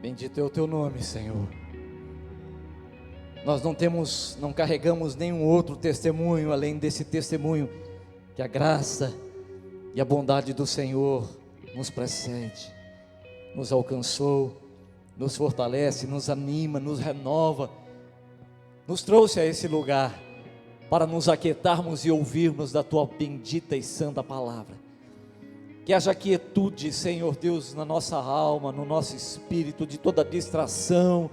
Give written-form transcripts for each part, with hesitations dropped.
Bendito é o teu nome, Senhor. Nós não carregamos nenhum outro testemunho além desse testemunho, que a graça e a bondade do Senhor nos precede, nos alcançou, nos fortalece, nos anima, nos renova, nos trouxe a esse lugar para nos aquietarmos e ouvirmos da tua bendita e santa palavra. Que haja quietude, Senhor Deus, na nossa alma, no nosso espírito, de toda distração.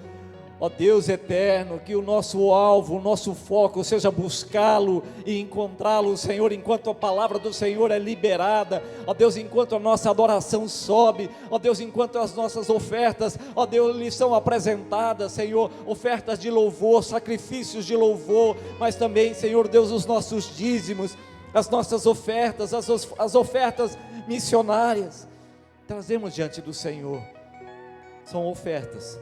Ó Deus eterno, que o nosso alvo, o nosso foco seja buscá-lo e encontrá-lo, Senhor, enquanto a palavra do Senhor é liberada. Ó Deus, enquanto a nossa adoração sobe. Ó Deus, enquanto as nossas ofertas, ó Deus, lhes são apresentadas, Senhor, ofertas de louvor, sacrifícios de louvor, mas também, Senhor Deus, os nossos dízimos, as nossas ofertas, as ofertas missionárias, trazemos diante do Senhor. São ofertas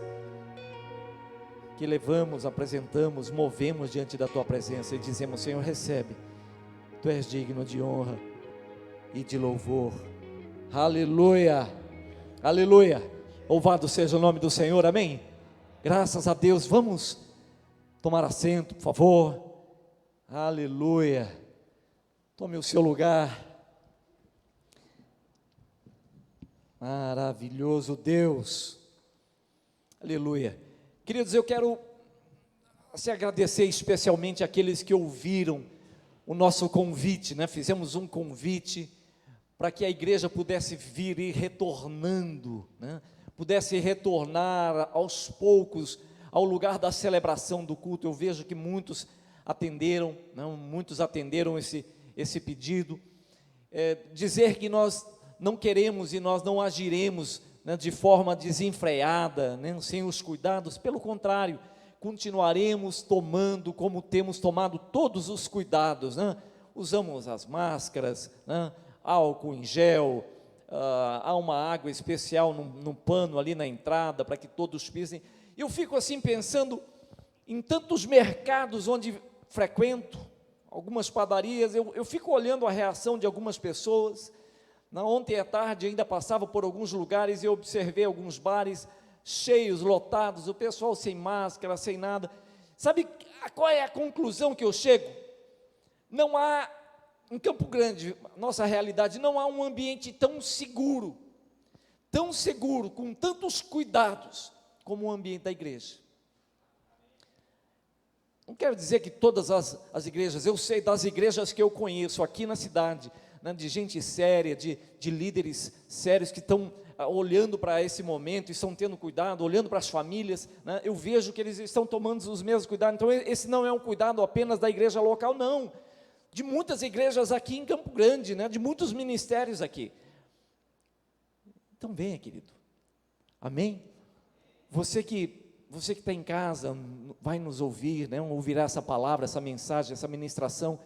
que levamos, apresentamos, movemos diante da tua presença e dizemos: Senhor, recebe, tu és digno de honra e de louvor. Aleluia, aleluia, louvado seja o nome do Senhor, amém? Graças a Deus. Vamos tomar assento, por favor. Aleluia, tome o seu lugar. Maravilhoso Deus, aleluia. Queridos, eu quero agradecer especialmente àqueles que ouviram o nosso convite, né? Fizemos um convite para que a igreja pudesse vir e retornando, né? Pudesse retornar aos poucos ao lugar da celebração do culto. Eu vejo que muitos atenderam, né? Muitos atenderam esse pedido. Dizer que nós não queremos e nós não agiremos, né, de forma desenfreada, né, sem os cuidados. Pelo contrário, continuaremos tomando, como temos tomado todos os cuidados, né? Usamos as máscaras, né, álcool em gel, há uma água especial no pano ali na entrada, para que todos pisem. Eu fico assim pensando em tantos mercados onde frequento, algumas padarias, eu fico olhando a reação de algumas pessoas. Ontem à tarde ainda passava por alguns lugares e eu observei alguns bares cheios, lotados, o pessoal sem máscara, sem nada. Sabe qual é a conclusão que eu chego? Não há, em Campo Grande, nossa realidade, não há um ambiente tão seguro, com tantos cuidados, como o ambiente da igreja. Não quero dizer que todas as igrejas, eu sei das igrejas que eu conheço aqui na cidade, né, de gente séria, de líderes sérios que estão olhando para esse momento e estão tendo cuidado, olhando para as famílias, né, eu vejo que eles estão tomando os mesmos cuidados. Então esse não é um cuidado apenas da igreja local, não, de muitas igrejas aqui em Campo Grande, né, de muitos ministérios aqui. Então venha, querido, amém? Você que está em casa, vai nos ouvir, né, ouvirá essa palavra, essa mensagem, essa ministração,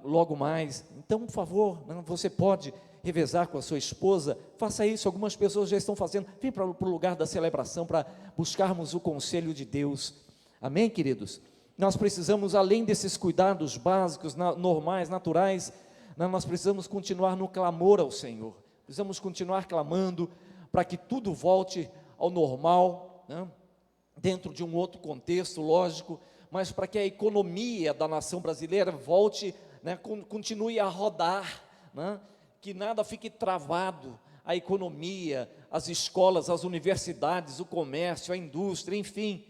logo mais. Então, por favor, né, você pode revezar com a sua esposa, faça isso. Algumas pessoas já estão fazendo. Vem para o lugar da celebração para buscarmos o conselho de Deus, amém, queridos? Nós precisamos, além desses cuidados básicos, normais, naturais, né, nós precisamos continuar no clamor ao Senhor, precisamos continuar clamando para que tudo volte ao normal, né, dentro de um outro contexto, lógico, mas para que a economia da nação brasileira volte, né, continue a rodar, né, que nada fique travado, a economia, as escolas, as universidades, o comércio, a indústria, enfim,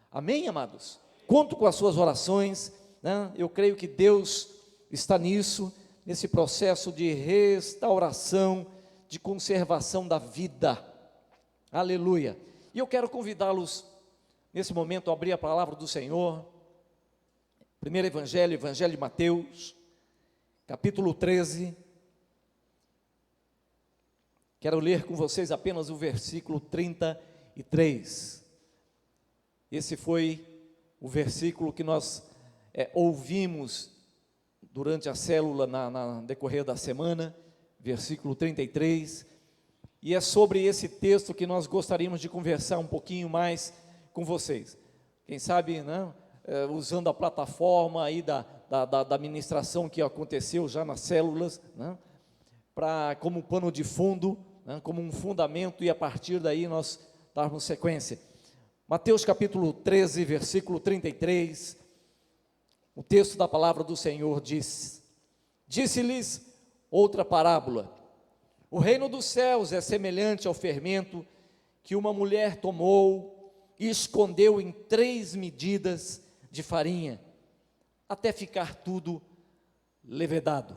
amém, amados? Conto com as suas orações, né? Eu creio que Deus está nisso, nesse processo de restauração, de conservação da vida, aleluia. E eu quero convidá-los, nesse momento, a abrir a palavra do Senhor. Primeiro Evangelho de Mateus, capítulo 13. Quero ler com vocês apenas o versículo 33. Esse foi o versículo que nós ouvimos durante a célula na decorrer da semana, versículo 33. E é sobre esse texto que nós gostaríamos de conversar um pouquinho mais com vocês. Quem sabe, né, usando a plataforma aí da ministração que aconteceu já nas células, né, como pano de fundo, né, como um fundamento, e a partir daí nós darmos sequência. Mateus capítulo 13, versículo 33, o texto da palavra do Senhor diz: disse-lhes outra parábola: o reino dos céus é semelhante ao fermento que uma mulher tomou e escondeu em 3 medidas de farinha, até ficar tudo levedado.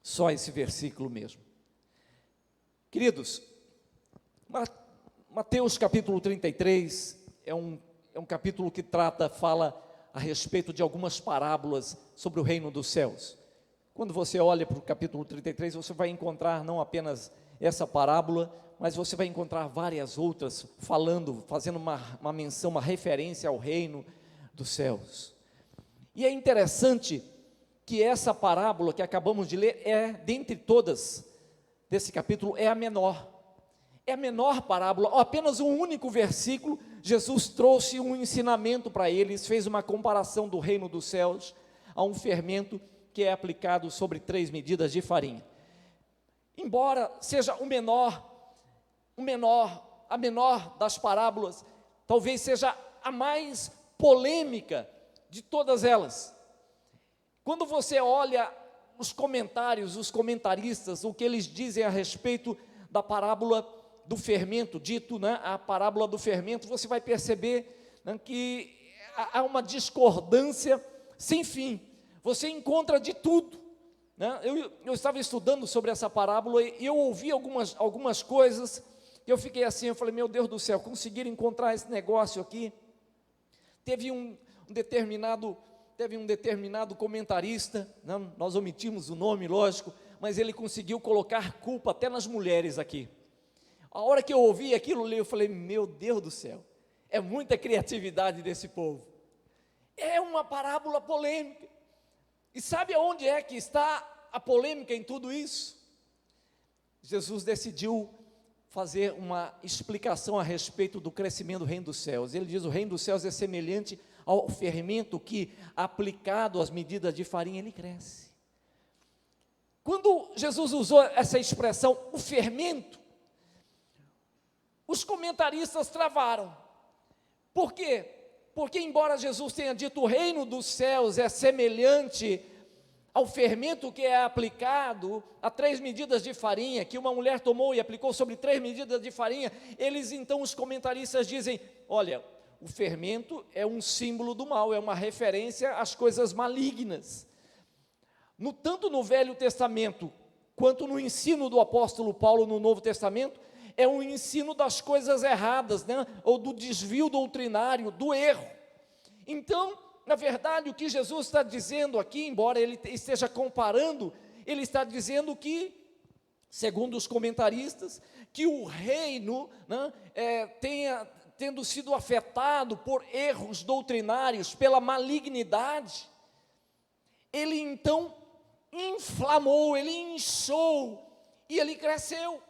Só esse versículo mesmo. Queridos, Mateus capítulo 33 é um capítulo que fala a respeito de algumas parábolas sobre o reino dos céus. Quando você olha para o capítulo 33, você vai encontrar não apenas essa parábola, mas você vai encontrar várias outras fazendo uma menção, uma referência ao reino dos céus. E é interessante que essa parábola que acabamos de ler dentre todas desse capítulo, é a menor. É a menor parábola, apenas um único versículo. Jesus trouxe um ensinamento para eles, fez uma comparação do reino dos céus a um fermento que é aplicado sobre 3 medidas de farinha. Embora seja a menor das parábolas, talvez seja a mais polêmica de todas elas. Quando você olha os comentários, os comentaristas, o que eles dizem a respeito da parábola do fermento, a parábola do fermento, você vai perceber, que há uma discordância sem fim. Você encontra de tudo, né? Eu estava estudando sobre essa parábola e eu ouvi algumas coisas, e eu fiquei assim, eu falei, meu Deus do céu, conseguiram encontrar esse negócio aqui? Teve um determinado comentarista, não, nós omitimos o nome, lógico, mas ele conseguiu colocar culpa até nas mulheres aqui. A hora que eu ouvi aquilo, eu falei, meu Deus do céu, é muita criatividade desse povo. É uma parábola polêmica. E sabe aonde é que está a polêmica em tudo isso? Jesus decidiu fazer uma explicação a respeito do crescimento do reino dos céus. Ele diz: o reino dos céus é semelhante ao fermento que, aplicado às medidas de farinha, ele cresce. Quando Jesus usou essa expressão, o fermento, os comentaristas travaram. Por quê? Porque embora Jesus tenha dito o reino dos céus é semelhante ao fermento que é aplicado a 3 medidas de farinha, que uma mulher tomou e aplicou sobre 3 medidas de farinha, os comentaristas dizem, olha, o fermento é um símbolo do mal, é uma referência às coisas malignas. Tanto no Velho Testamento, quanto no ensino do apóstolo Paulo no Novo Testamento, é um ensino das coisas erradas, né? Ou do desvio doutrinário, do erro. Então, na verdade, o que Jesus está dizendo aqui, embora ele esteja comparando, ele está dizendo que, segundo os comentaristas, que o reino, né, tendo sido afetado por erros doutrinários, pela malignidade, ele então inflamou, ele inchou e ele cresceu.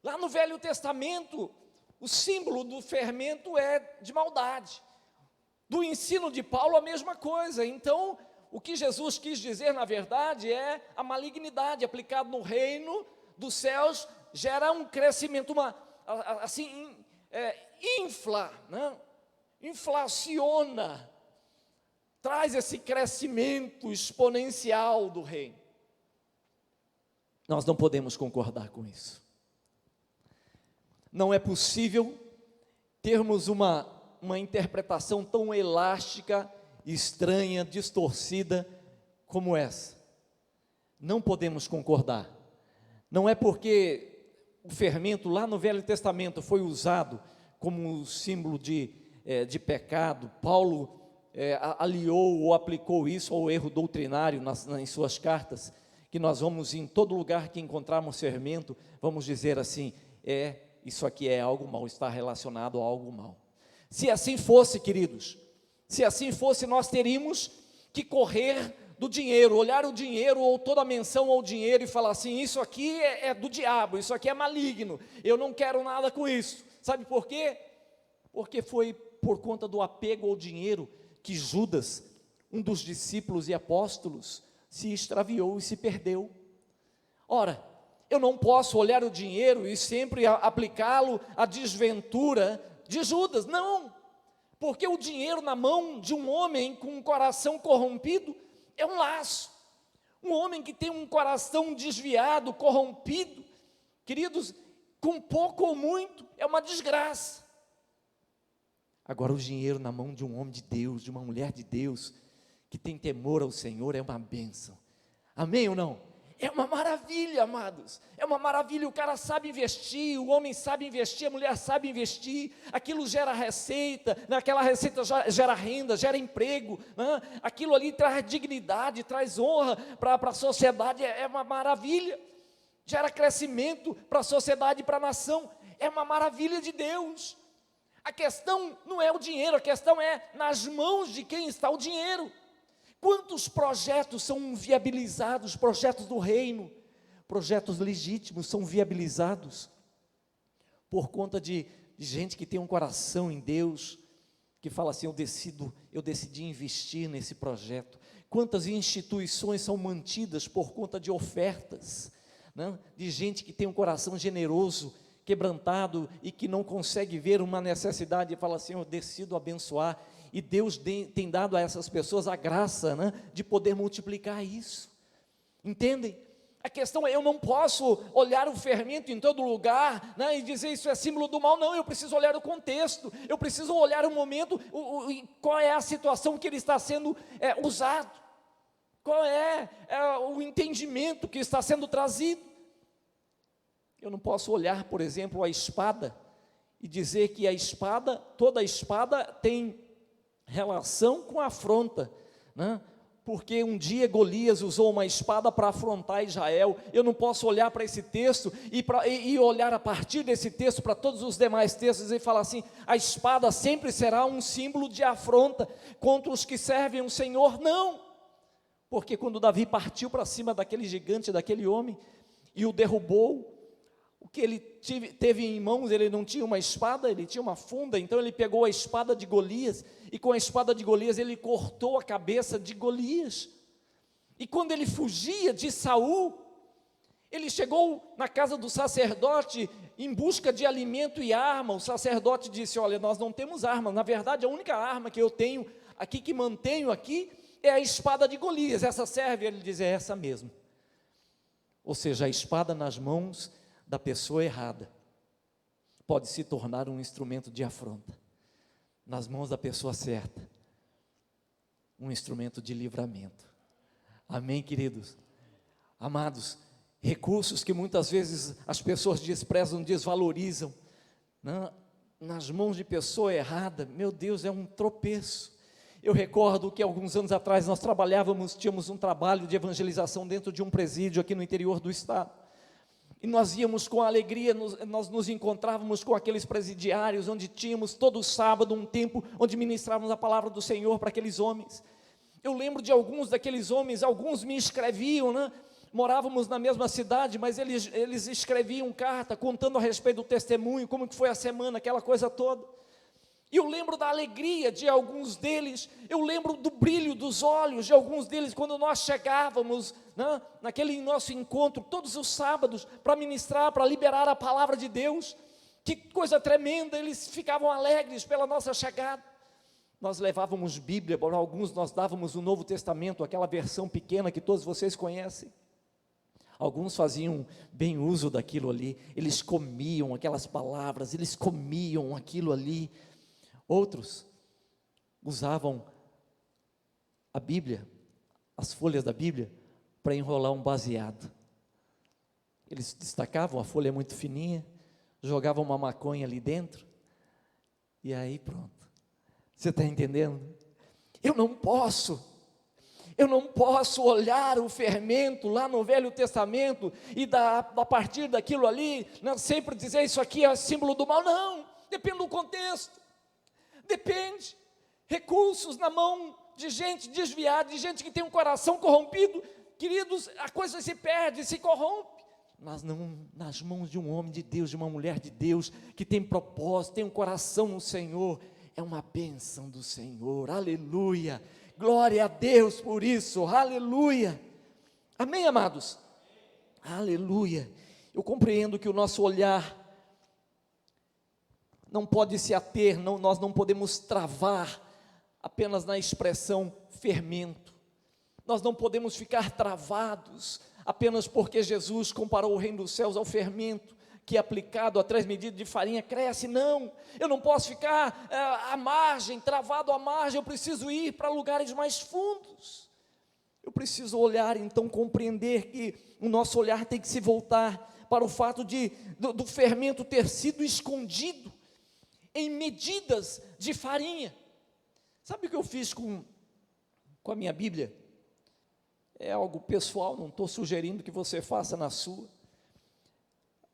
Lá no Velho Testamento, o símbolo do fermento é de maldade. Do ensino de Paulo, a mesma coisa. Então, o que Jesus quis dizer, na verdade, é a malignidade aplicada no reino dos céus, gera um crescimento, infla, né? Inflaciona, traz esse crescimento exponencial do reino. Nós não podemos concordar com isso. Não é possível termos uma interpretação tão elástica, estranha, distorcida como essa. Não podemos concordar. Não é porque o fermento lá no Velho Testamento foi usado como símbolo de pecado, Paulo aliou ou aplicou isso ao erro doutrinário em suas cartas, que nós vamos em todo lugar que encontrarmos fermento, vamos dizer assim, isso aqui é algo mal, está relacionado a algo mal. Se assim fosse, queridos, se assim fosse, nós teríamos que correr do dinheiro, olhar o dinheiro ou toda a menção ao dinheiro e falar assim, isso aqui é do diabo, isso aqui é maligno, eu não quero nada com isso. Sabe por quê? Porque foi por conta do apego ao dinheiro que Judas, um dos discípulos e apóstolos, se extraviou e se perdeu. Ora, eu não posso olhar o dinheiro e sempre aplicá-lo à desventura de Judas, não, porque o dinheiro na mão de um homem com um coração corrompido é um laço. Um homem que tem um coração desviado, corrompido, queridos, com pouco ou muito, é uma desgraça. Agora, o dinheiro na mão de um homem de Deus, de uma mulher de Deus, que tem temor ao Senhor, é uma bênção. Amém ou não? É uma maravilha, amados, é uma maravilha. O cara sabe investir, o homem sabe investir, a mulher sabe investir, aquilo gera receita, naquela receita gera renda, gera emprego, né? Aquilo ali traz dignidade, traz honra para a sociedade, é uma maravilha, gera crescimento para a sociedade e para a nação, é uma maravilha de Deus. A questão não é o dinheiro, a questão é nas mãos de quem está o dinheiro. Quantos projetos são viabilizados, projetos do reino, projetos legítimos são viabilizados por conta de gente que tem um coração em Deus, que fala assim, eu decidi investir nesse projeto. Quantas instituições são mantidas por conta de ofertas, né? De gente que tem um coração generoso, quebrantado e que não consegue ver uma necessidade e fala assim, eu decido abençoar. E Deus tem dado a essas pessoas a graça, né, de poder multiplicar isso. Entendem? A questão é, eu não posso olhar o fermento em todo lugar, né, e dizer isso é símbolo do mal. Não, eu preciso olhar o contexto, eu preciso olhar o momento, qual é a situação que ele está sendo usado, qual é o entendimento que está sendo trazido. Eu não posso olhar, por exemplo, a espada e dizer que a espada, toda a espada tem relação com a afronta, né? Porque um dia Golias usou uma espada para afrontar Israel. Eu não posso olhar para esse texto e olhar a partir desse texto para todos os demais textos e falar assim, a espada sempre será um símbolo de afronta contra os que servem o Senhor. Não, porque quando Davi partiu para cima daquele gigante, daquele homem, e o derrubou, o que ele teve em mãos, ele não tinha uma espada, ele tinha uma funda. Então ele pegou a espada de Golias, e com a espada de Golias ele cortou a cabeça de Golias. E quando ele fugia de Saul, ele chegou na casa do sacerdote em busca de alimento e arma. O sacerdote disse, olha, nós não temos arma, na verdade a única arma que eu tenho aqui, que mantenho aqui, é a espada de Golias. Essa serve? Ele diz, é essa mesmo. Ou seja, a espada nas mãos da pessoa errada pode se tornar um instrumento de afronta, nas mãos da pessoa certa, um instrumento de livramento. Amém, queridos? Amados, recursos que muitas vezes as pessoas desprezam, desvalorizam, né? Nas mãos de pessoa errada, meu Deus, é um tropeço. Eu recordo que alguns anos atrás nós tínhamos um trabalho de evangelização dentro de um presídio aqui no interior do estado. E nós íamos com alegria, nós nos encontrávamos com aqueles presidiários, onde tínhamos todo sábado um tempo onde ministrávamos a palavra do Senhor para aqueles homens. Eu lembro de alguns daqueles homens, alguns me escreviam, né? Morávamos na mesma cidade, mas eles escreviam carta contando a respeito do testemunho, como que foi a semana, aquela coisa toda. E eu lembro da alegria de alguns deles, eu lembro do brilho dos olhos de alguns deles, quando nós chegávamos, né, naquele nosso encontro, todos os sábados, para ministrar, para liberar a palavra de Deus. Que coisa tremenda, eles ficavam alegres pela nossa chegada. Nós levávamos Bíblia, para alguns nós dávamos o Novo Testamento, aquela versão pequena que todos vocês conhecem. Alguns faziam bem uso daquilo ali, eles comiam aquelas palavras, eles comiam aquilo ali. Outros usavam a Bíblia, as folhas da Bíblia, para enrolar um baseado. Eles destacavam, a folha é muito fininha, jogavam uma maconha ali dentro, e aí pronto. Você está entendendo? Eu não posso olhar o fermento lá no Velho Testamento, e a partir daquilo ali, não sempre dizer isso aqui é símbolo do mal. Não, depende do contexto. Depende, recursos na mão de gente desviada, de gente que tem um coração corrompido, queridos, a coisa se perde, se corrompe, mas não nas mãos de um homem de Deus, de uma mulher de Deus, que tem propósito, tem um coração no Senhor, é uma bênção do Senhor, aleluia, glória a Deus por isso, aleluia, amém, amados? Aleluia. Eu compreendo que o nosso olhar não pode se ater, nós não podemos travar apenas na expressão fermento. Nós não podemos ficar travados apenas porque Jesus comparou o reino dos céus ao fermento, que aplicado a 3 medidas de farinha cresce. Não, eu não posso ficar à margem, travado à margem, eu preciso ir para lugares mais fundos. Eu preciso olhar, então, compreender que o nosso olhar tem que se voltar para o fato do fermento ter sido escondido em medidas de farinha. Sabe o que eu fiz com a minha Bíblia? É algo pessoal, não estou sugerindo que você faça na sua.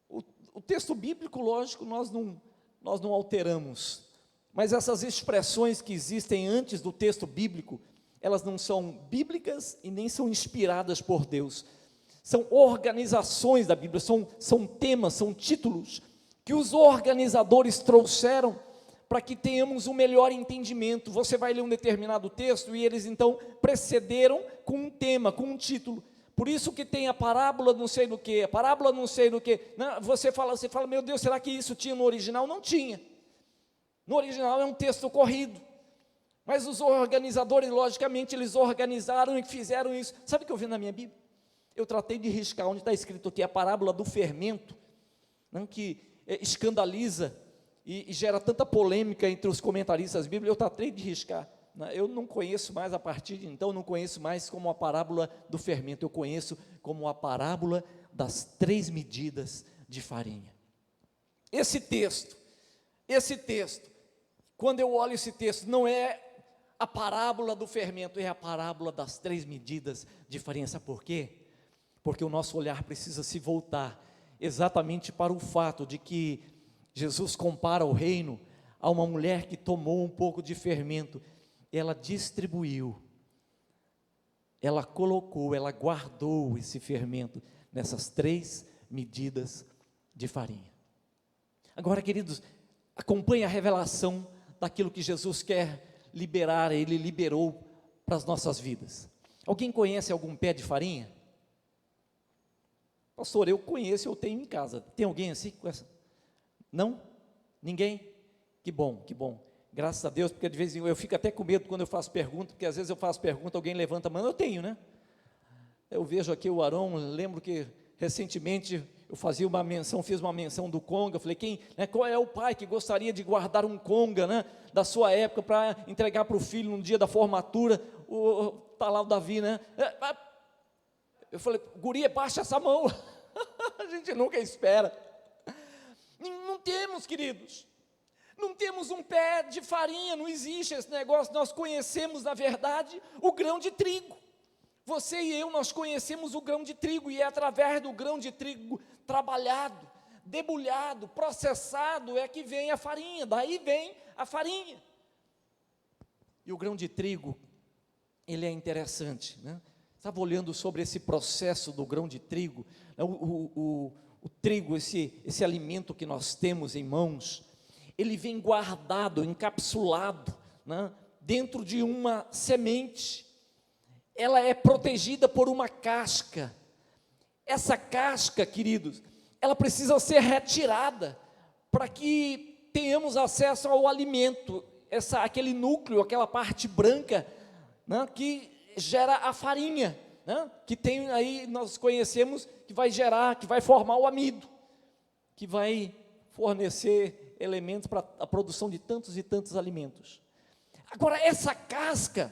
O texto bíblico, lógico, nós não alteramos, mas essas expressões que existem antes do texto bíblico, elas não são bíblicas e nem são inspiradas por Deus. São organizações da Bíblia, são temas, são títulos que os organizadores trouxeram para que tenhamos um melhor entendimento. Você vai ler um determinado texto e eles então precederam com um tema, com um título. Por isso que tem a parábola não sei do que, a parábola não sei do que. Você fala, meu Deus, será que isso tinha no original? Não tinha. No original é um texto corrido. Mas os organizadores, logicamente, eles organizaram e fizeram isso. Sabe o que eu vi na minha Bíblia? Eu tratei de riscar onde está escrito aqui a parábola do fermento, que escandaliza e gera tanta polêmica entre os comentaristas bíblicos. Eu tratei de riscar. Eu não conheço mais, a partir de então, não conheço mais como a parábola do fermento, eu conheço como a parábola das 3 medidas de farinha. Esse texto, quando eu olho esse texto, não é a parábola do fermento, é a parábola das 3 medidas de farinha. Sabe por quê? Porque o nosso olhar precisa se voltar exatamente para o fato de que Jesus compara o reino a uma mulher que tomou um pouco de fermento, ela distribuiu, ela colocou, ela guardou esse fermento nessas 3 medidas de farinha. Agora, queridos, acompanhe a revelação daquilo que Jesus quer liberar, Ele liberou para as nossas vidas. Alguém conhece algum pé de farinha? Pastor, eu conheço, eu tenho em casa. Tem alguém assim com essa? Não? Ninguém? Que bom, que bom. Graças a Deus, porque de vez em quando eu fico até com medo quando eu faço pergunta, porque às vezes eu faço pergunta, alguém levanta a mão, eu tenho, né? Eu vejo aqui o Arão, lembro que recentemente eu fiz uma menção do conga, eu falei, qual é o pai que gostaria de guardar um conga, né, da sua época, para entregar para o filho no dia da formatura? Está lá o Davi, né? Eu falei, guria, baixa essa mão. A gente nunca espera. Não temos, queridos, não temos um pé de farinha, não existe esse negócio. Nós conhecemos, na verdade, o grão de trigo. Você e eu, nós conhecemos o grão de trigo, e é através do grão de trigo trabalhado, debulhado, processado, é que vem a farinha, daí vem a farinha. E o grão de trigo, ele é interessante, né? Estava olhando sobre esse processo do grão de trigo, né? O trigo, esse alimento que nós temos em mãos, ele vem guardado, encapsulado, né, dentro de uma semente. Ela é protegida por uma casca. Essa casca, queridos, ela precisa ser retirada para que tenhamos acesso ao alimento, aquele núcleo, aquela parte branca, né, que gera a farinha, né, que tem aí, nós conhecemos, que vai gerar, que vai formar o amido, que vai fornecer elementos para a produção de tantos e tantos alimentos. Agora, essa casca,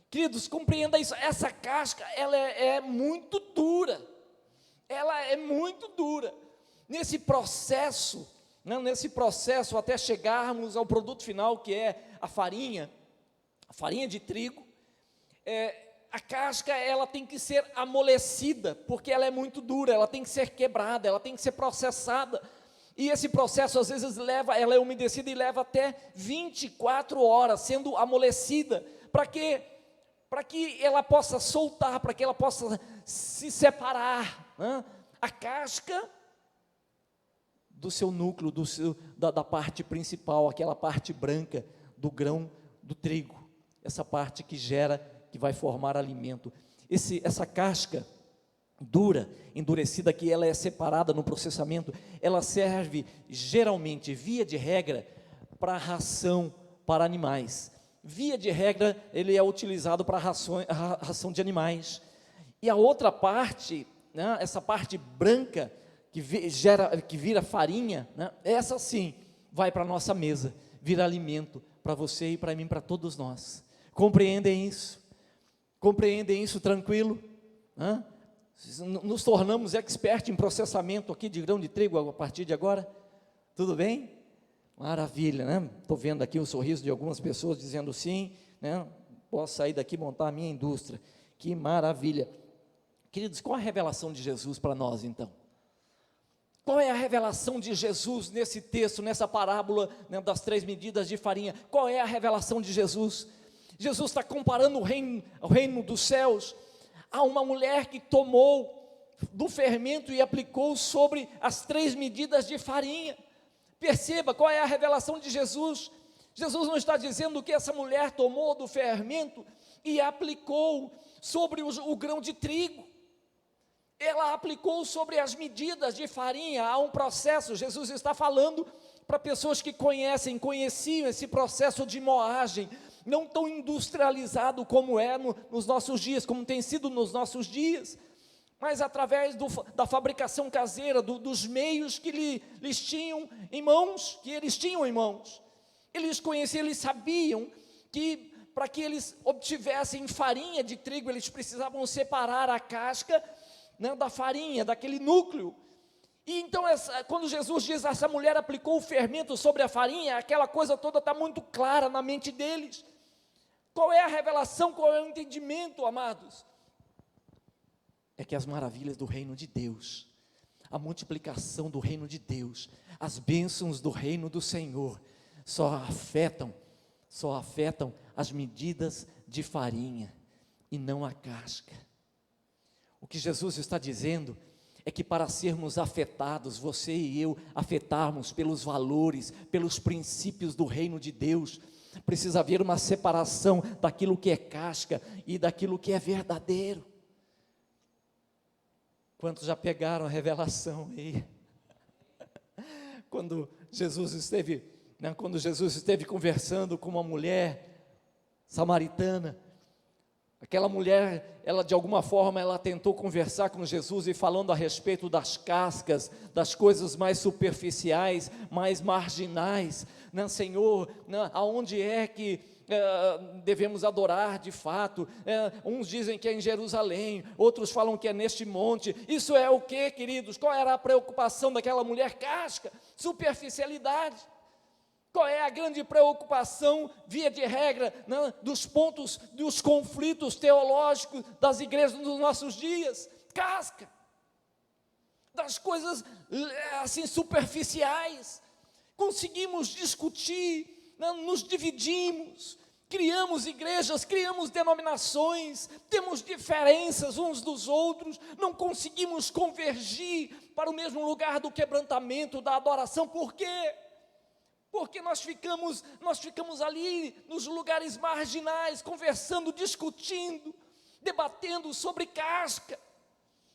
queridos, compreenda isso, essa casca, ela é muito dura, ela é muito dura. Nesse processo até chegarmos ao produto final, que é a farinha de trigo, a casca, ela tem que ser amolecida, porque ela é muito dura, ela tem que ser quebrada, ela tem que ser processada, e esse processo às vezes ela é umedecida e leva até 24 horas sendo amolecida, para que ela possa soltar, para que ela possa se separar, né? A casca do seu núcleo, da parte principal, aquela parte branca do grão do trigo, essa parte que vai formar alimento. Essa casca, dura, endurecida, que ela é separada no processamento, ela serve geralmente, via de regra, para ração para animais. Via de regra, ele é utilizado para ração de animais. E a outra parte, né, essa parte branca, que vira farinha, né, essa sim, vai para a nossa mesa, vira alimento para você e para mim, para todos nós. Compreendem isso? Compreendem isso tranquilo? Hã? Nos tornamos expert em processamento aqui de grão de trigo a partir de agora? Tudo bem? Maravilha, né? Estou vendo aqui o sorriso de algumas pessoas dizendo sim, né? Posso sair daqui e montar a minha indústria. Que maravilha. Queridos, qual a revelação de Jesus para nós então? Qual é a revelação de Jesus nesse texto, nessa parábola, né, das 3 medidas de farinha? Qual é a revelação de Jesus? Jesus está comparando o reino dos céus a uma mulher que tomou do fermento e aplicou sobre as 3 medidas de farinha. Perceba qual é a revelação de Jesus. Jesus não está dizendo que essa mulher tomou do fermento e aplicou sobre o grão de trigo. Ela aplicou sobre as medidas de farinha. Há um processo. Jesus está falando para pessoas que conheciam esse processo de moagem, não tão industrializado como é nos nossos dias, como tem sido nos nossos dias, mas através da fabricação caseira, dos meios que eles tinham em mãos, Eles conheciam, eles sabiam que para que eles obtivessem farinha de trigo, eles precisavam separar a casca, né, da farinha, daquele núcleo. E então, quando Jesus diz, essa mulher aplicou o fermento sobre a farinha, aquela coisa toda está muito clara na mente deles. Qual é a revelação, qual é o entendimento, amados? É que as maravilhas do reino de Deus, a multiplicação do reino de Deus, as bênçãos do reino do Senhor, só afetam as medidas de farinha e não a casca. O que Jesus está dizendo é que para sermos afetados, você e eu afetarmos pelos valores, pelos princípios do reino de Deus, precisa haver uma separação daquilo que é casca e daquilo que é verdadeiro. Quantos já pegaram a revelação aí? Quando Jesus esteve conversando com uma mulher samaritana, aquela mulher, ela de alguma forma, ela tentou conversar com Jesus e falando a respeito das cascas, das coisas mais superficiais, mais marginais, né, Senhor, né, aonde é que devemos adorar de fato? Uns dizem que é em Jerusalém, outros falam que é neste monte. Isso é o que, queridos? Qual era a preocupação daquela mulher? Casca, superficialidade. Qual é a grande preocupação, via de regra, né, dos pontos, dos conflitos teológicos das igrejas nos nossos dias? Casca, das coisas assim superficiais. Conseguimos discutir, né, nos dividimos, criamos igrejas, criamos denominações, temos diferenças uns dos outros, não conseguimos convergir para o mesmo lugar do quebrantamento, da adoração. Por quê? Porque nós ficamos ali nos lugares marginais, conversando, discutindo, debatendo sobre casca,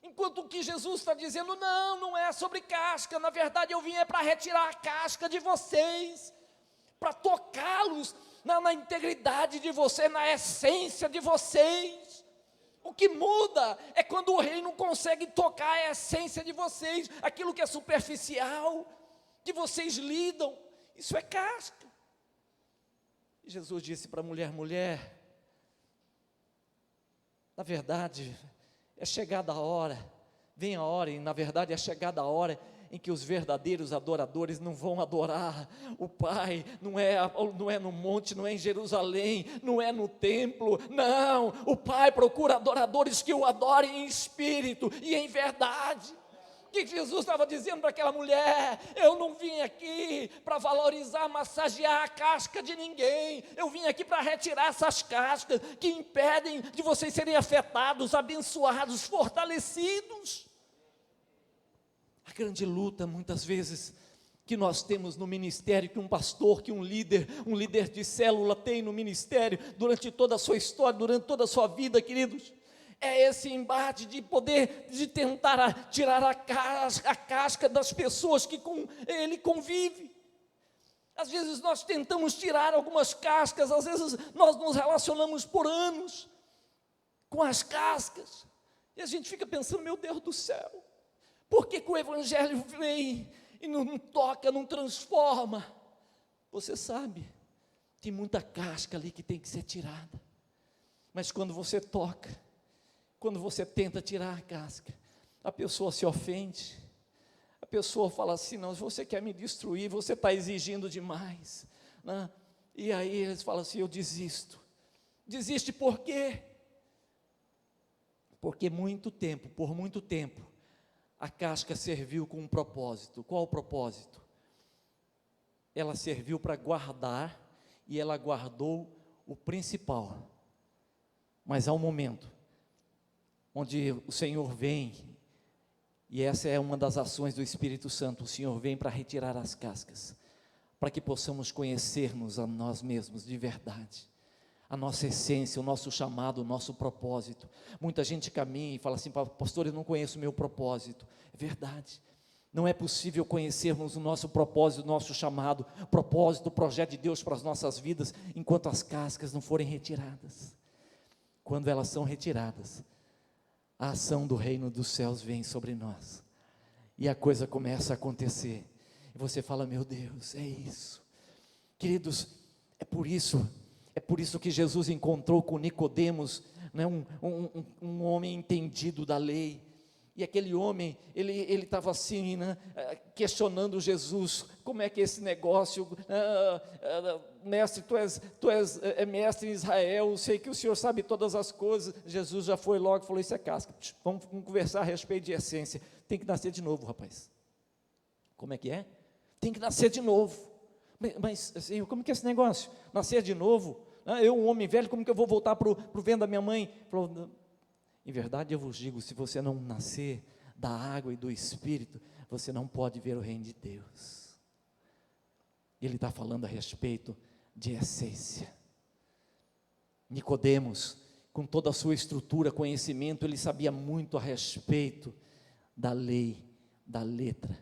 enquanto que Jesus está dizendo, não é sobre casca, na verdade eu vim para retirar a casca de vocês, para tocá-los na integridade de vocês, na essência de vocês. O que muda é quando o reino consegue tocar a essência de vocês, aquilo que é superficial, que vocês lidam, isso é casca. E Jesus disse para a mulher, na verdade, é chegada a hora, vem a hora, e na verdade é chegada a hora em que os verdadeiros adoradores não vão adorar o Pai, não é no monte, não é em Jerusalém, não é no templo, não, o Pai procura adoradores que o adorem em espírito e em verdade. O que Jesus estava dizendo para aquela mulher? Eu não vim aqui para valorizar, massagear a casca de ninguém, eu vim aqui para retirar essas cascas que impedem de vocês serem afetados, abençoados, fortalecidos. A grande luta muitas vezes que nós temos no ministério, que um pastor, que um líder de célula tem no ministério, durante toda a sua história, durante toda a sua vida, queridos, É esse embate de poder, de tentar tirar a casca das pessoas que com ele convive. Às vezes nós tentamos tirar algumas cascas, às vezes nós nos relacionamos por anos com as cascas, e a gente fica pensando, meu Deus do céu, por que o Evangelho vem e não toca, não transforma? Você sabe, tem muita casca ali que tem que ser tirada, mas quando você toca, quando você tenta tirar a casca, a pessoa se ofende, a pessoa fala assim, não, você quer me destruir, você está exigindo demais, né? E aí eles falam assim, eu desisto. Desiste por quê? Porque por muito tempo, a casca serviu com um propósito. Qual o propósito? Ela serviu para guardar, e ela guardou o principal. Mas há um momento onde o Senhor vem, e essa é uma das ações do Espírito Santo, o Senhor vem para retirar as cascas, para que possamos conhecermos a nós mesmos de verdade, a nossa essência, o nosso chamado, o nosso propósito. Muita gente caminha e fala assim, pastor, eu não conheço o meu propósito. É verdade, não é possível conhecermos o nosso propósito, o nosso chamado, o propósito, o projeto de Deus para as nossas vidas, enquanto as cascas não forem retiradas. Quando elas são retiradas, a ação do reino dos céus vem sobre nós, e a coisa começa a acontecer, e você fala, meu Deus, é isso, queridos, é por isso que Jesus encontrou com Nicodemos, né, um homem entendido da lei, e aquele homem, ele estava assim, né, questionando Jesus, como é que é esse negócio, mestre, tu és mestre em Israel, eu sei que o Senhor sabe todas as coisas. Jesus já foi logo e falou, isso é casca, vamos conversar a respeito de essência, tem que nascer de novo, rapaz. Como é que é? Tem que nascer de novo. Mas assim, como que é esse negócio? Nascer de novo? Eu, um homem velho, como que eu vou voltar para o ventre da minha mãe? Falou, em verdade eu vos digo, se você não nascer da água e do Espírito, você não pode ver o reino de Deus. Ele está falando a respeito de essência. Nicodemos, com toda a sua estrutura, conhecimento, ele sabia muito a respeito da lei, da letra,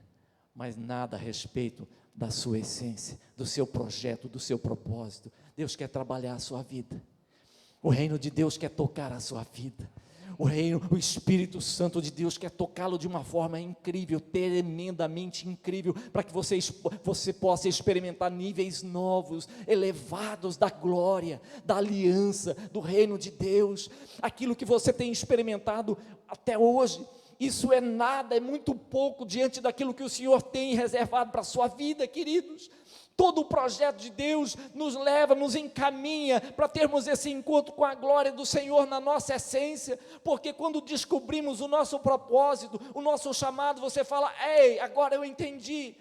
mas nada a respeito da sua essência, do seu projeto, do seu propósito. Deus quer trabalhar a sua vida, o reino de Deus quer tocar a sua vida, o Espírito Santo de Deus quer tocá-lo de uma forma incrível, tremendamente incrível, para que você possa experimentar níveis novos, elevados da glória, da aliança, do reino de Deus. Aquilo que você tem experimentado até hoje, isso é nada, é muito pouco diante daquilo que o Senhor tem reservado para a sua vida, queridos. Todo o projeto de Deus nos leva, nos encaminha para termos esse encontro com a glória do Senhor na nossa essência, porque quando descobrimos o nosso propósito, o nosso chamado, você fala, ei, agora eu entendi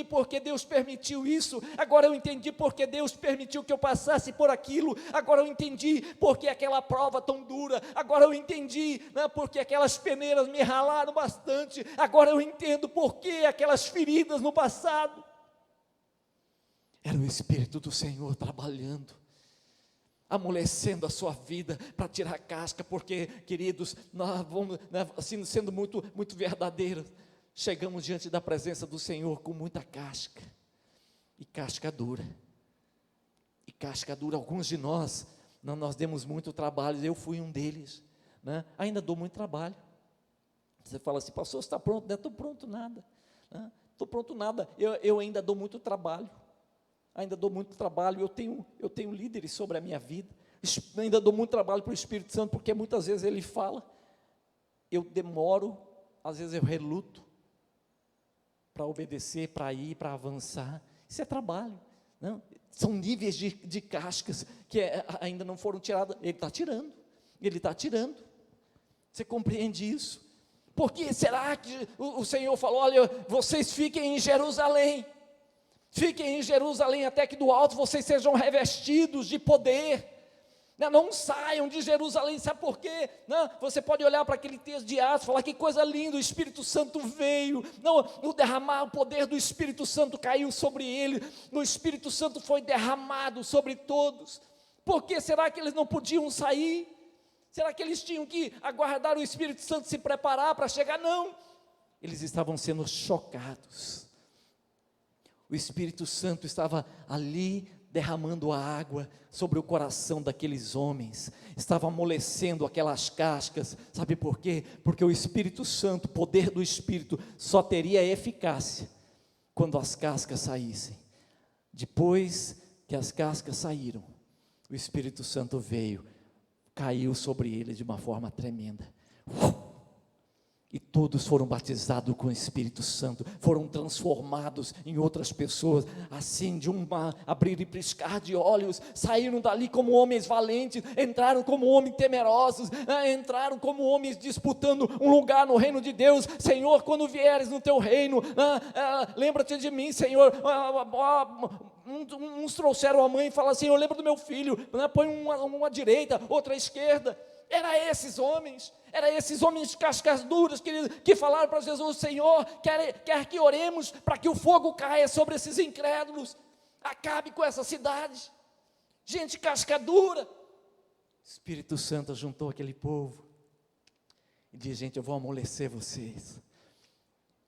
porque Deus permitiu isso, agora eu entendi porque Deus permitiu que eu passasse por aquilo, agora eu entendi porque aquela prova tão dura, agora eu entendi, né, porque aquelas peneiras me ralaram bastante, agora eu entendo porque aquelas feridas no passado. Era o Espírito do Senhor trabalhando, amolecendo a sua vida para tirar a casca, porque, queridos, nós vamos, né, assim, sendo muito, muito verdadeiros, chegamos diante da presença do Senhor com muita casca, e casca dura, alguns de nós demos muito trabalho, eu fui um deles, né? Ainda dou muito trabalho. Você fala assim, pastor, você está pronto? Não estou pronto nada, né? Estou pronto nada, eu ainda dou muito trabalho, eu tenho líderes sobre a minha vida, ainda dou muito trabalho para o Espírito Santo, porque muitas vezes Ele fala, eu demoro, às vezes eu reluto, para obedecer, para ir, para avançar, isso é trabalho, não? São níveis de cascas, que ainda não foram tiradas, Ele está tirando, você compreende isso? Porque será que o Senhor falou, olha, vocês fiquem em Jerusalém até que do alto vocês sejam revestidos de poder, não saiam de Jerusalém, sabe por quê? Você pode olhar para aquele texto de Atos, falar que coisa linda, o Espírito Santo veio, o derramar, o poder do Espírito Santo caiu sobre ele, o Espírito Santo foi derramado sobre todos. Por que será que eles não podiam sair? Será que eles tinham que aguardar o Espírito Santo se preparar para chegar? Não, eles estavam sendo chocados. O Espírito Santo estava ali derramando a água sobre o coração daqueles homens, estava amolecendo aquelas cascas. Sabe por quê? Porque o Espírito Santo, o poder do Espírito, só teria eficácia quando as cascas saíssem. Depois que as cascas saíram, o Espírito Santo veio, caiu sobre eles de uma forma tremenda, e todos foram batizados com o Espírito Santo, foram transformados em outras pessoas, assim, de um abrir e piscar de olhos, saíram dali como homens valentes, entraram como homens temerosos, entraram como homens disputando um lugar no reino de Deus. Senhor, quando vieres no teu reino, lembra-te de mim, Senhor. Uns trouxeram a mãe e falaram: Senhor, lembra do meu filho, põe uma à direita, outra à esquerda. Era esses homens cascas duras que falaram para Jesus: Senhor, quer que oremos para que o fogo caia sobre esses incrédulos, acabe com essa cidade. Gente casca dura. O Espírito Santo juntou aquele povo e diz: gente, eu vou amolecer vocês.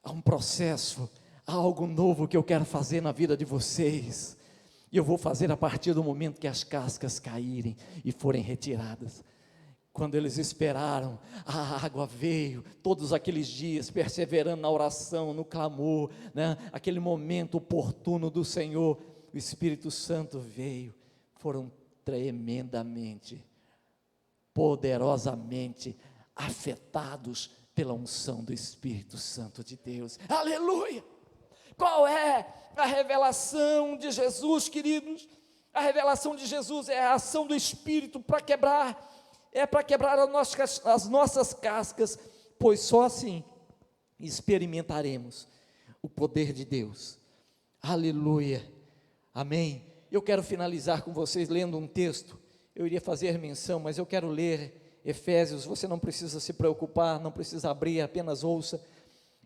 Há um processo, há algo novo que eu quero fazer na vida de vocês, e eu vou fazer a partir do momento que as cascas caírem e forem retiradas. Quando eles esperaram, a água veio, todos aqueles dias, perseverando na oração, no clamor, aquele momento oportuno do Senhor, o Espírito Santo veio. Foram tremendamente, poderosamente afetados pela unção do Espírito Santo de Deus. Aleluia! Qual é a revelação de Jesus, queridos? A revelação de Jesus é a ação do Espírito para quebrar as nossas cascas, pois só assim experimentaremos o poder de Deus. Aleluia, amém. Eu quero finalizar com vocês lendo um texto. Eu iria fazer menção, mas eu quero ler Efésios. Você não precisa se preocupar, não precisa abrir, apenas ouça.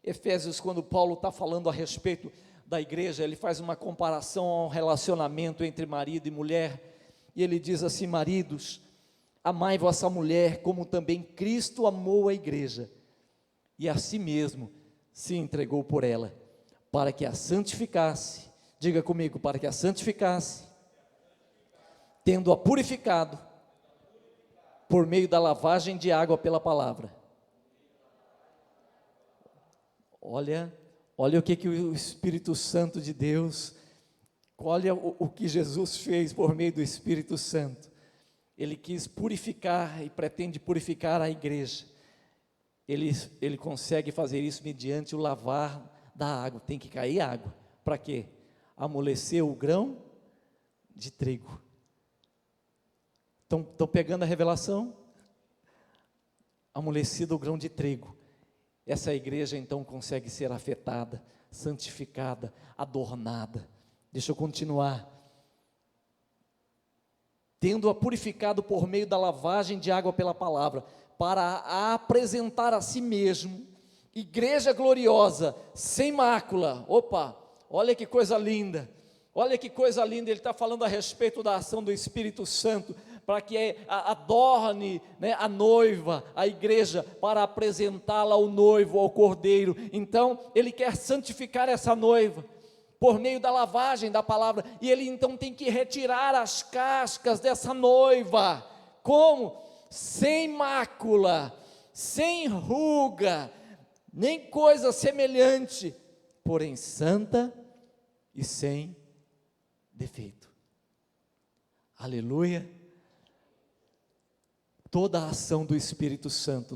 Efésios, quando Paulo está falando a respeito da igreja, ele faz uma comparação ao relacionamento entre marido e mulher, e ele diz assim: maridos, amai vossa mulher, como também Cristo amou a igreja, e a si mesmo se entregou por ela, para que a santificasse. Diga comigo: para que a santificasse, tendo-a purificado, por meio da lavagem de água pela palavra. Olha o que o Espírito Santo de Deus, olha o que Jesus fez por meio do Espírito Santo. Ele quis purificar e pretende purificar a igreja. Ele consegue fazer isso mediante o lavar da água. Tem que cair água. Para quê? Amolecer o grão de trigo. Estão pegando a revelação? Amolecido o grão de trigo. Essa igreja então consegue ser afetada, santificada, adornada. Deixa eu continuar. Tendo-a purificado por meio da lavagem de água pela palavra, para a apresentar a si mesmo, igreja gloriosa, sem mácula. Opa, olha que coisa linda, ele está falando a respeito da ação do Espírito Santo, para que adorne a noiva, a igreja, para apresentá-la ao noivo, ao cordeiro. Então, ele quer santificar essa noiva, por meio da lavagem da palavra, e ele então tem que retirar as cascas dessa noiva. Como? Sem mácula, sem ruga, nem coisa semelhante, porém santa e sem defeito. Aleluia. Toda a ação do Espírito Santo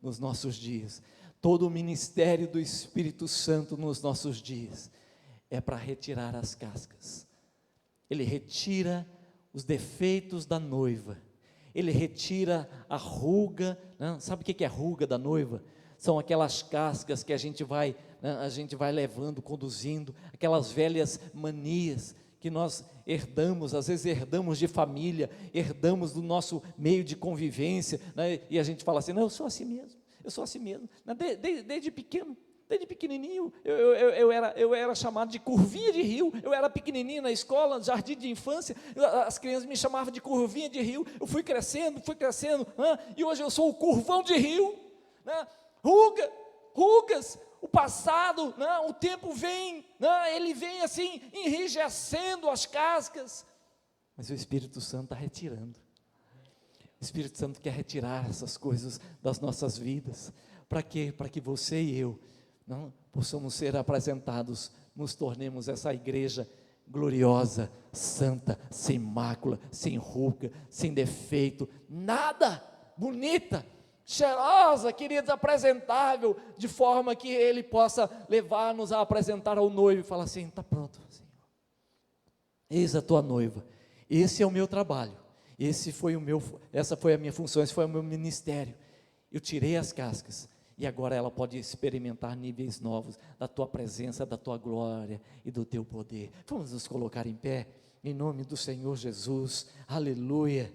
nos nossos dias, todo o ministério do Espírito Santo nos nossos dias, é para retirar as cascas. Ele retira os defeitos da noiva, ele retira a ruga, sabe o que é a ruga da noiva? São aquelas cascas que a gente vai levando, conduzindo, aquelas velhas manias que nós herdamos, às vezes herdamos de família, herdamos do nosso meio de convivência, e a gente fala assim: não, eu sou assim mesmo, desde pequeno, Desde pequenininho, eu era chamado de curvinha de rio. Eu era pequenininho na escola, jardim de infância, as crianças me chamavam de curvinha de rio. Eu fui crescendo, e hoje eu sou o curvão de rio, né? Rugas, o passado, né? O tempo vem, né? Ele vem assim, enrijecendo as cascas, mas o Espírito Santo está retirando. O Espírito Santo quer retirar essas coisas das nossas vidas. Para quê? Para que você e eu não possamos ser apresentados, nos tornemos essa igreja gloriosa, santa, sem mácula, sem ruga, sem defeito, nada, bonita, cheirosa, queridos, apresentável, de forma que Ele possa levar-nos a apresentar ao noivo e falar assim: está pronto, Senhor, eis a tua noiva, esse é o meu trabalho, essa foi a minha função, esse foi o meu ministério, eu tirei as cascas, e agora ela pode experimentar níveis novos da tua presença, da tua glória e do teu poder. Vamos nos colocar em pé, em nome do Senhor Jesus, aleluia,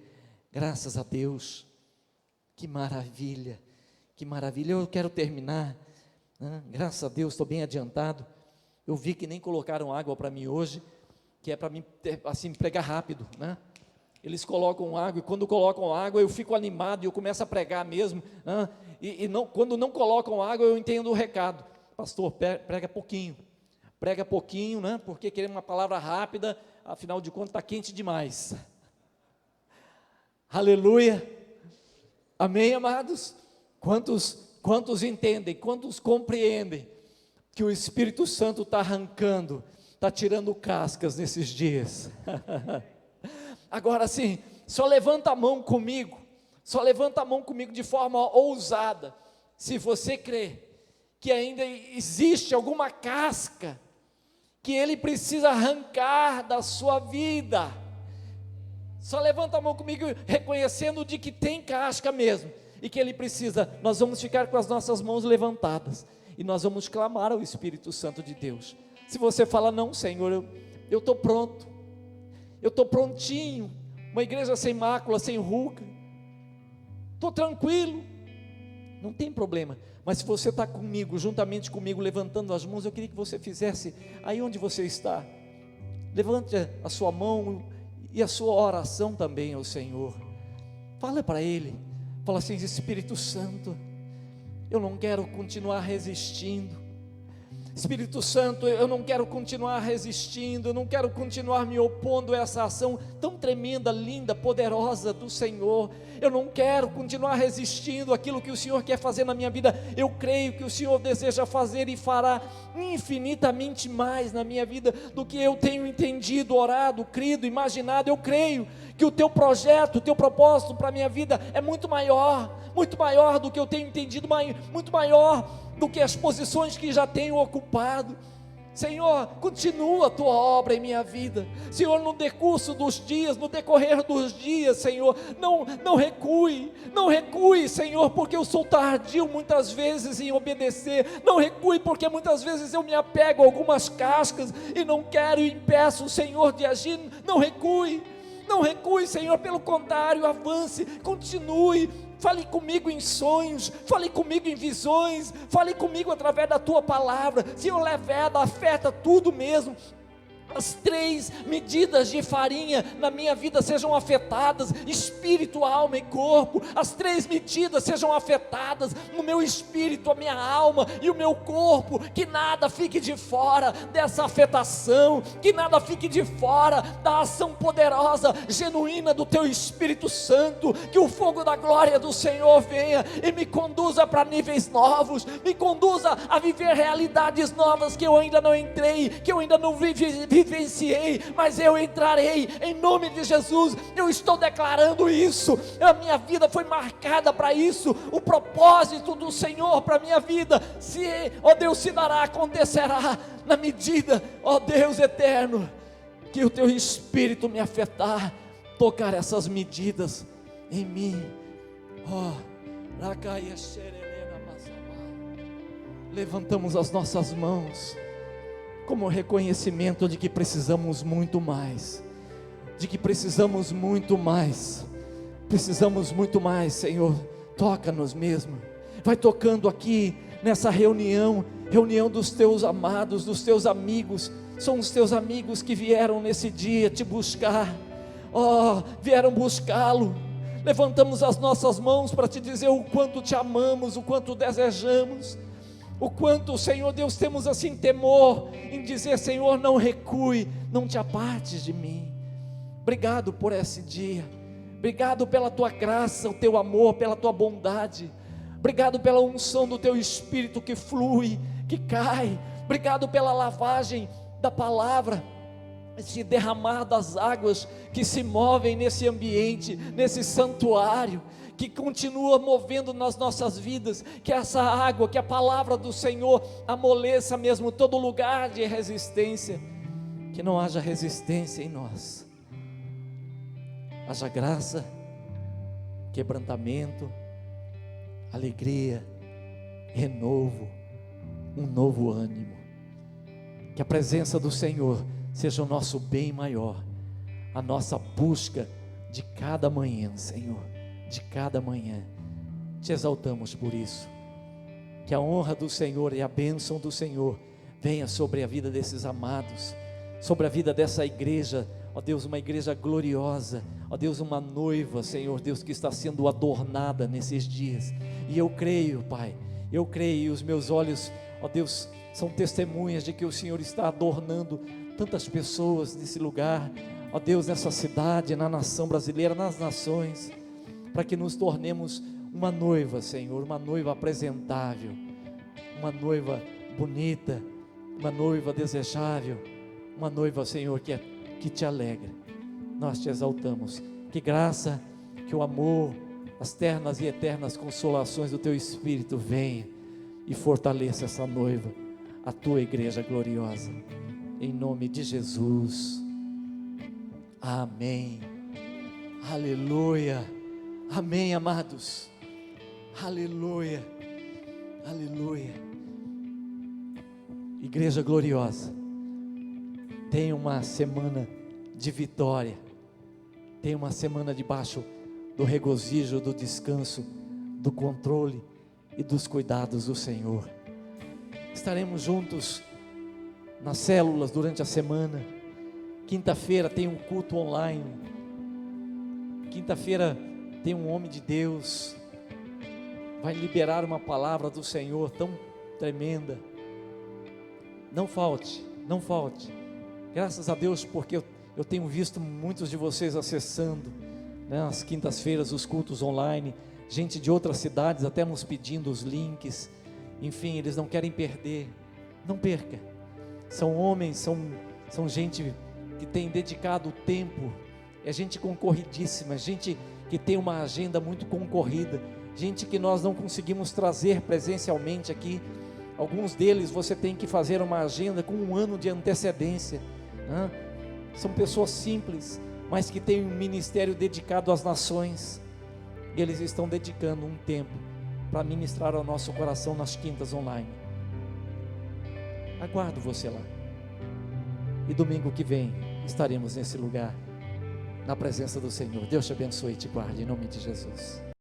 graças a Deus, que maravilha, eu quero terminar, né? Graças a Deus, estou bem adiantado, eu vi que nem colocaram água para mim hoje, que é para mim, assim, pregar rápido, né? Eles colocam água, e quando colocam água eu fico animado, e eu começo a pregar mesmo, né? Quando não colocam água eu entendo o recado, pastor, prega pouquinho, né? Porque queremos uma palavra rápida, afinal de contas está quente demais, aleluia, amém, amados? Quantos entendem, quantos compreendem, que o Espírito Santo está arrancando, está tirando cascas nesses dias, agora sim, só levanta a mão comigo de forma ousada, se você crê, que ainda existe alguma casca, que Ele precisa arrancar da sua vida, só levanta a mão comigo, reconhecendo de que tem casca mesmo, e que Ele precisa. Nós vamos ficar com as nossas mãos levantadas, e nós vamos clamar ao Espírito Santo de Deus. Se você fala: não, Senhor, eu estou pronto, eu estou prontinho, uma igreja sem mácula, sem ruga, estou tranquilo, não tem problema, mas se você está comigo, juntamente comigo, levantando as mãos, eu queria que você fizesse, aí onde você está, levante a sua mão, e a sua oração também ao Senhor, fala para Ele, fala assim: Espírito Santo, eu não quero continuar resistindo, Espírito Santo, eu não quero continuar resistindo, eu não quero continuar me opondo a essa ação tão tremenda, linda, poderosa do Senhor, eu não quero continuar resistindo àquilo que o Senhor quer fazer na minha vida. Eu creio que o Senhor deseja fazer e fará infinitamente mais na minha vida do que eu tenho entendido, orado, crido, imaginado. Eu creio que o teu projeto, o teu propósito para a minha vida é muito maior do que eu tenho entendido, muito maior do que as posições que já tenho ocupado. Senhor, continua a tua obra em minha vida, Senhor, no decurso dos dias, no decorrer dos dias, Senhor, não recue, Senhor, porque eu sou tardio muitas vezes em obedecer, não recue, porque muitas vezes eu me apego a algumas cascas, e não quero e impeço, Senhor, de agir. Não recue, Senhor, pelo contrário, avance, continue, fale comigo em sonhos, fale comigo em visões, fale comigo através da tua palavra. Senhor, leveda, afeta tudo mesmo. As 3 medidas de farinha na minha vida sejam afetadas, espírito, alma e corpo. As 3 medidas sejam afetadas no meu espírito, a minha alma e o meu corpo. Que nada fique de fora dessa afetação, que nada fique de fora da ação poderosa, genuína do teu Espírito Santo. Que o fogo da glória do Senhor venha e me conduza para níveis novos, me conduza a viver realidades novas que eu ainda não entrei, que eu ainda não vivenciei, mas eu entrarei em nome de Jesus. Eu estou declarando isso, a minha vida foi marcada para isso, o propósito do Senhor para a minha vida, ó Deus, se dará, acontecerá na medida, ó Deus eterno, que o teu Espírito me afetar, tocar essas medidas em mim. Levantamos as nossas mãos como reconhecimento de que precisamos muito mais, precisamos muito mais, Senhor. Toca-nos mesmo, vai tocando aqui nessa reunião dos teus amados, dos teus amigos. São os teus amigos que vieram nesse dia te buscar, vieram buscá-lo. Levantamos as nossas mãos para te dizer o quanto te amamos, o quanto desejamos, o quanto, Senhor Deus, temos assim temor em dizer: Senhor, não recue, não te apartes de mim. Obrigado por esse dia, obrigado pela tua graça, o teu amor, pela tua bondade, obrigado pela unção do teu Espírito que flui, que cai, obrigado pela lavagem da palavra, esse derramar das águas que se movem nesse ambiente, nesse santuário, que continua movendo nas nossas vidas, que essa água, que a palavra do Senhor amoleça mesmo todo lugar de resistência, que não haja resistência em nós, haja graça, quebrantamento, alegria, renovo, um novo ânimo. Que a presença do Senhor seja o nosso bem maior, a nossa busca de cada manhã, Senhor, de cada manhã. Te exaltamos por isso. Que a honra do Senhor e a bênção do Senhor venha sobre a vida desses amados, sobre a vida dessa igreja, ó Deus, uma igreja gloriosa, ó Deus, uma noiva, Senhor Deus, que está sendo adornada nesses dias. E eu creio, Pai, eu creio, e os meus olhos, ó Deus, são testemunhas de que o Senhor está adornando tantas pessoas nesse lugar, ó Deus, nessa cidade, na nação brasileira, nas nações, para que nos tornemos uma noiva, Senhor, uma noiva apresentável, uma noiva bonita, uma noiva desejável, uma noiva, Senhor, que te alegra. Nós te exaltamos. Que graça, que o amor, as ternas e eternas consolações do teu Espírito venha e fortaleça essa noiva, a tua igreja gloriosa, em nome de Jesus. Amém. Aleluia. Amém, amados. Aleluia. Aleluia. Igreja gloriosa, tem uma semana de vitória, tem uma semana debaixo do regozijo, do descanso, do controle e dos cuidados do Senhor. Estaremos juntos nas células durante a semana. Quinta-feira tem um culto online. Quinta-feira tem um homem de Deus, vai liberar uma palavra do Senhor tão tremenda. Não falte, não falte. Graças a Deus, porque eu tenho visto muitos de vocês acessando, né, nas quintas-feiras os cultos online, gente de outras cidades até nos pedindo os links. Enfim, eles não querem perder. Não perca. São homens, são gente que tem dedicado o tempo. É gente concorridíssima, gente que tem uma agenda muito concorrida, gente que nós não conseguimos trazer presencialmente aqui. Alguns deles você tem que fazer uma agenda com 1 ano de antecedência, né? São pessoas simples, mas que têm um ministério dedicado às nações. E eles estão dedicando um tempo para ministrar ao nosso coração nas quintas online. Aguardo você lá. E domingo que vem estaremos nesse lugar, na presença do Senhor. Deus te abençoe e te guarde, em nome de Jesus.